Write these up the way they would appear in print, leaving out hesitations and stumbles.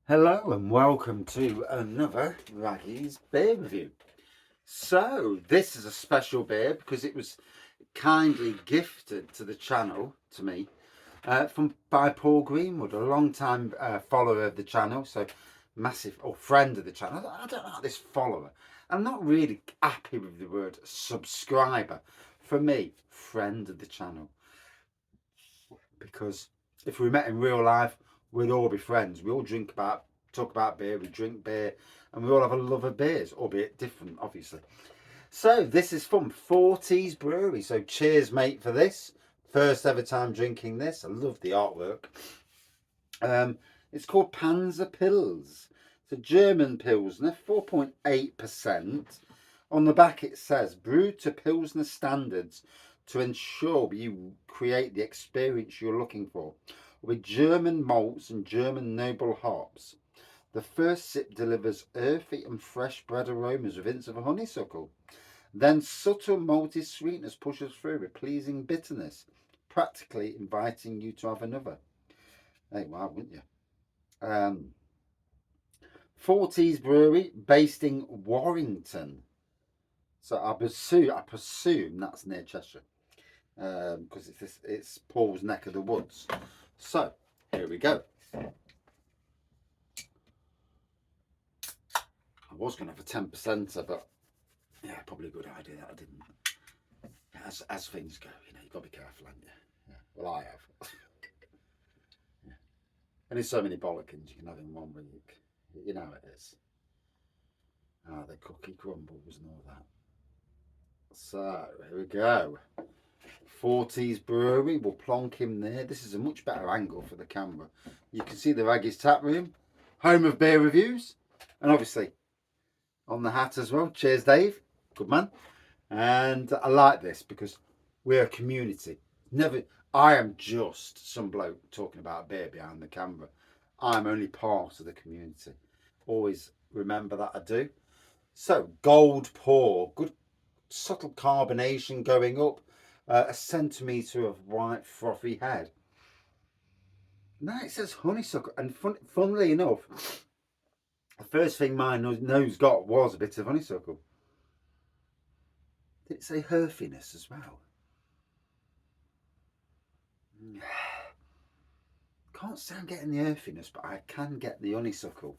Hello and welcome to another Raggy's beer review. So this is a special beer because it was kindly gifted to the channel to me by Paul Greenwood, a long time follower of the channel, so massive friend of the channel. I don't know this follower. I'm not really happy with the word subscriber. For me, friend of the channel, because if we met in real life, we'd all be friends. We all talk about beer, we drink beer, and we all have a love of beers, albeit different, obviously. So this is from 4Ts Brewery. So cheers, mate, for this. First ever time drinking this. I love the artwork. It's called Panzer Pils. It's a German Pilsner, 4.8%. On the back it says, brewed to Pilsner standards to ensure you create the experience you're looking for. With German malts and German noble hops. The first sip delivers earthy and fresh bread aromas with hints of honeysuckle. Then subtle malty sweetness pushes through with pleasing bitterness, practically inviting you to have another. Hey, why wouldn't you? 4Ts Brewery, based in Warrington. So I presume that's near Cheshire, because it's Paul's neck of the woods. So here we go. I was going to have a 10%er, but yeah, probably a good idea that I didn't. As things go, you've got to be careful, haven't you? Yeah. Well, I have. Yeah. And there's so many bollockins you can have in 1 week. You know it is. The cookie crumbles and all that. So here we go. 4Ts Brewery, we'll plonk him there. This is a much better angle for the camera. You can see the Raggy's Tap Room, home of beer reviews, and obviously on the hat as well. Cheers, Dave. Good man. And I like this because we're a community. I am just some bloke talking about beer behind the camera. I'm only part of the community. Always remember that I do. So, gold pour, good subtle carbonation going up, a centimetre of white frothy head. Now it says honeysuckle, and funnily enough, the first thing my nose got was a bit of honeysuckle. Did it say earthiness as well? Can't say I'm getting the earthiness, but I can get the honeysuckle.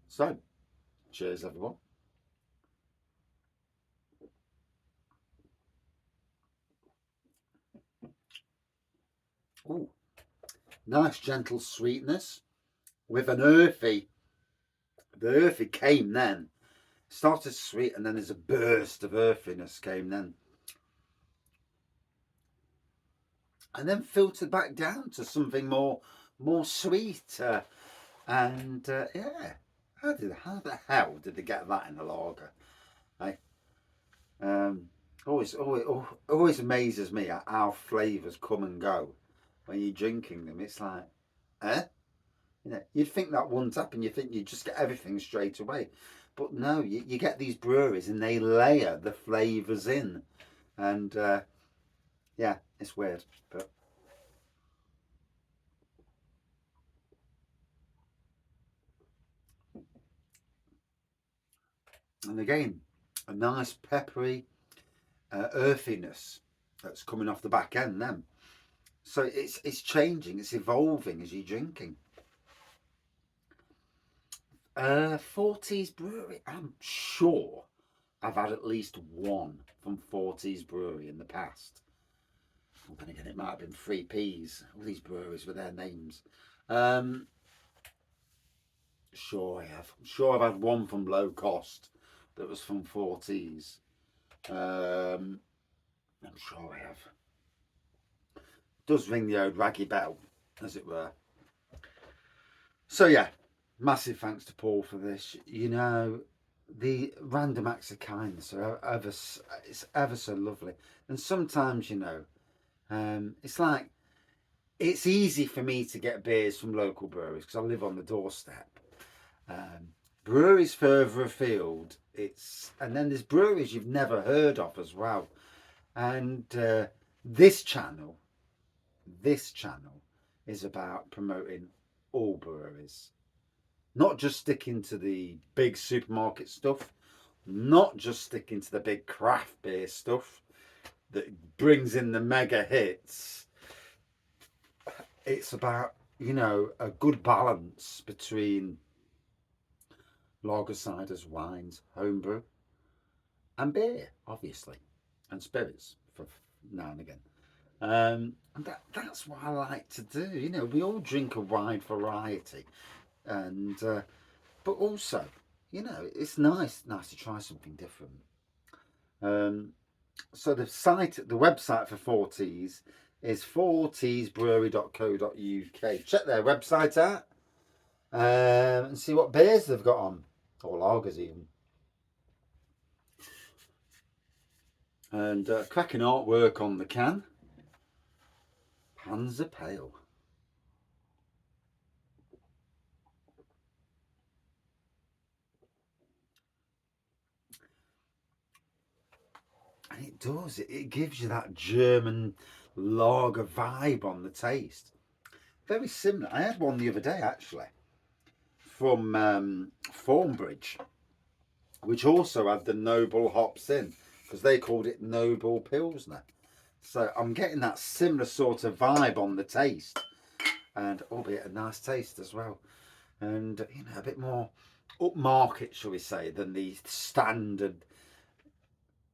So, cheers everyone. Ooh, nice gentle sweetness with an earthy. The earthy came then. Started sweet and then there's a burst of earthiness came then. And then filtered back down to something more sweet. And yeah, how the hell did they get that in a lager? Hey, always amazes me how flavours come and go when you're drinking them. It's like, eh? You'd think that wouldn't happen. You think you'd just get everything straight away. But no, you get these breweries and they layer the flavours in. And yeah, it's weird. But and again, a nice peppery earthiness that's coming off the back end then. So it's changing, it's evolving as you're drinking. 4Ts Brewery, I'm sure I've had at least one from 4Ts Brewery in the past. Well, then again, it might have been 3Ps, all these breweries with their names. Sure I have. I'm sure I've had one from low cost that was from 4Ts. I'm sure I have. Does ring the old raggy bell, as it were. So yeah, massive thanks to Paul for this. The random acts of kindness are it's ever so lovely. And sometimes, it's like, it's easy for me to get beers from local breweries because I live on the doorstep. Breweries further afield, and then there's breweries you've never heard of as well. And this channel is about promoting all breweries, not just sticking to the big supermarket stuff, not just sticking to the big craft beer stuff that brings in the mega hits. It's about, a good balance between lager, ciders, wines, homebrew, and beer, obviously, and spirits for now and again. And that's what I like to do. We all drink a wide variety, and but also, it's nice to try something different. Um, so the website for 4Ts is 4tsbrewery.co.uk. Check their website out and see what beers they've got on, or lagers even. And cracking artwork on the can. Panzer Pale. And it does. It gives you that German lager vibe on the taste. Very similar. I had one the other day actually from Thornbridge, which also had the noble hops in because they called it Noble Pilsner. So I'm getting that similar sort of vibe on the taste, and albeit a nice taste as well, and a bit more upmarket, shall we say, than the standard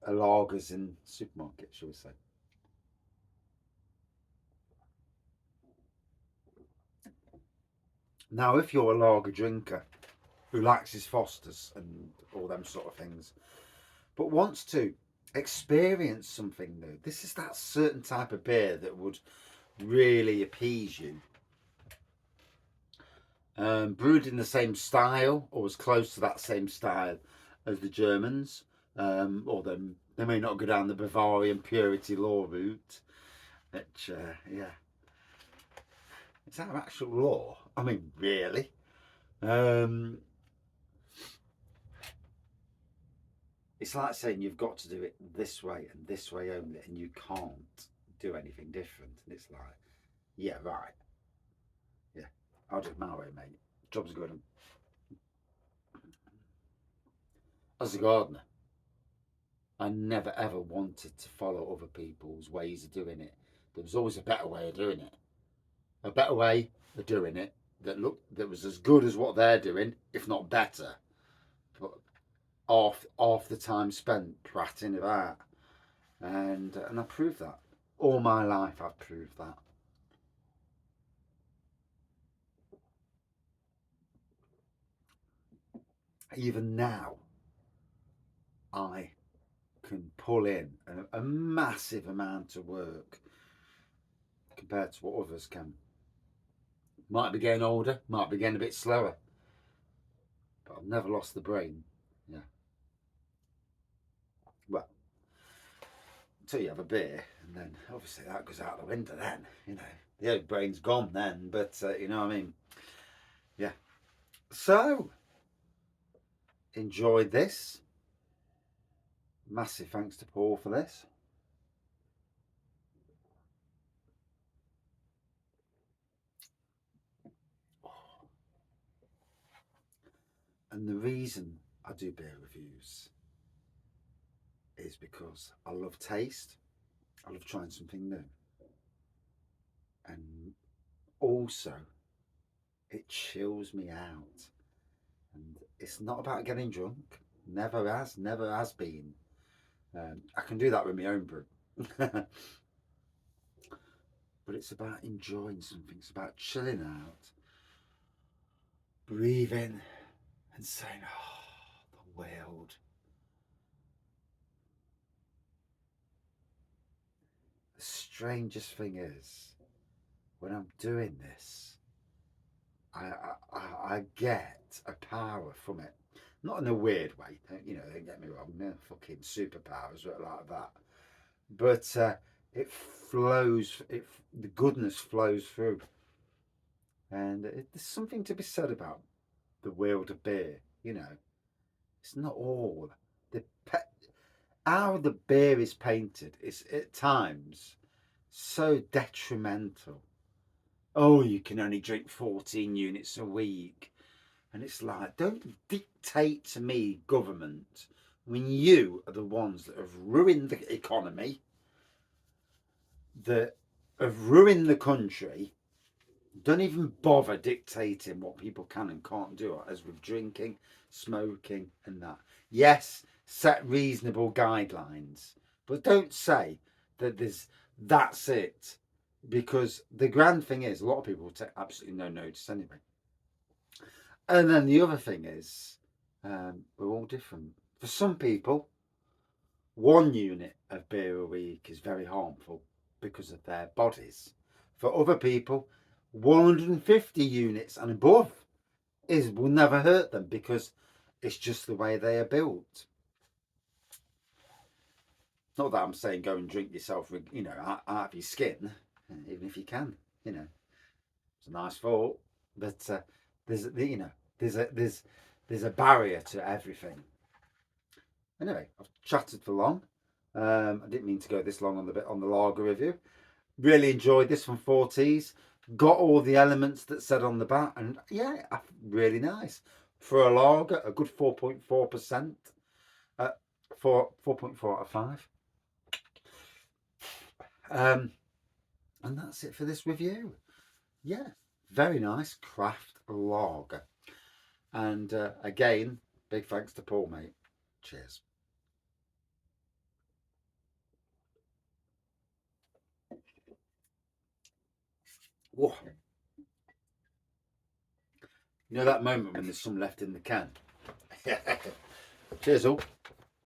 lagers in supermarkets, shall we say. Now, if you're a lager drinker who likes his Fosters and all them sort of things, but wants to experience something new, this is that certain type of beer that would really appease you. Brewed in the same style or as close to that same style as the Germans, or they may not go down the Bavarian purity law route. Which, yeah, is that an actual law? I mean, really? Um, it's like saying you've got to do it this way and this way only, and you can't do anything different. And it's like, yeah, right. Yeah, I'll do it my way, mate. Job's good. As a gardener, I never ever wanted to follow other people's ways of doing it. There was always a better way of doing it. A better way of doing it that was as good as what they're doing, if not better. But off the time spent prattling about, and I proved that. All my life I've proved that. Even now, I can pull in a massive amount of work compared to what others can. Might be getting older, might be getting a bit slower, but I've never lost the brain. Yeah. Well, until you have a beer, and then obviously that goes out the window. Then the old brain's gone then. But you know what I mean. Yeah. So enjoyed this. Massive thanks to Paul for this. And the reason I do beer reviews is because I love taste. I love trying something new. And also, it chills me out. And it's not about getting drunk. Never has been. I can do that with my own brew. But it's about enjoying something. It's about chilling out, breathing, and saying, oh, the world. The strangest thing is, when I'm doing this, I get a power from it. Not in a weird way, don't get me wrong, no fucking superpowers or like that. But it flows, the goodness flows through. And there's something to be said about the world of beer, It's not all. The how the beer is painted is at times so detrimental. oh, you can only drink 14 units a week. And it's like, don't dictate to me, government, when you are the ones that have ruined the economy, that have ruined the country. Don't even bother dictating what people can and can't do, as with drinking, smoking, and that. Yes, set reasonable guidelines, but don't say that that's it, because the grand thing is, a lot of people will take absolutely no notice anyway. And then the other thing is, we're all different. For some people, 1 unit of beer a week is very harmful because of their bodies. For other people, 150 units and above will never hurt them because it's just the way they are built. Not that I'm saying go and drink yourself, out of your skin, even if you can. It's a nice thought, but there's a barrier to everything. Anyway, I've chatted for long. I didn't mean to go this long on the lager review. Really enjoyed this from 4Ts. Got all the elements that said on the back, and yeah, really nice for a lager. A good 4.4%. For 4.4 out of 5. And that's it for this review. Yeah, very nice craft lager. And again, big thanks to Paul, mate. Cheers. Whoa. You know that moment when there's some left in the can? Cheers all.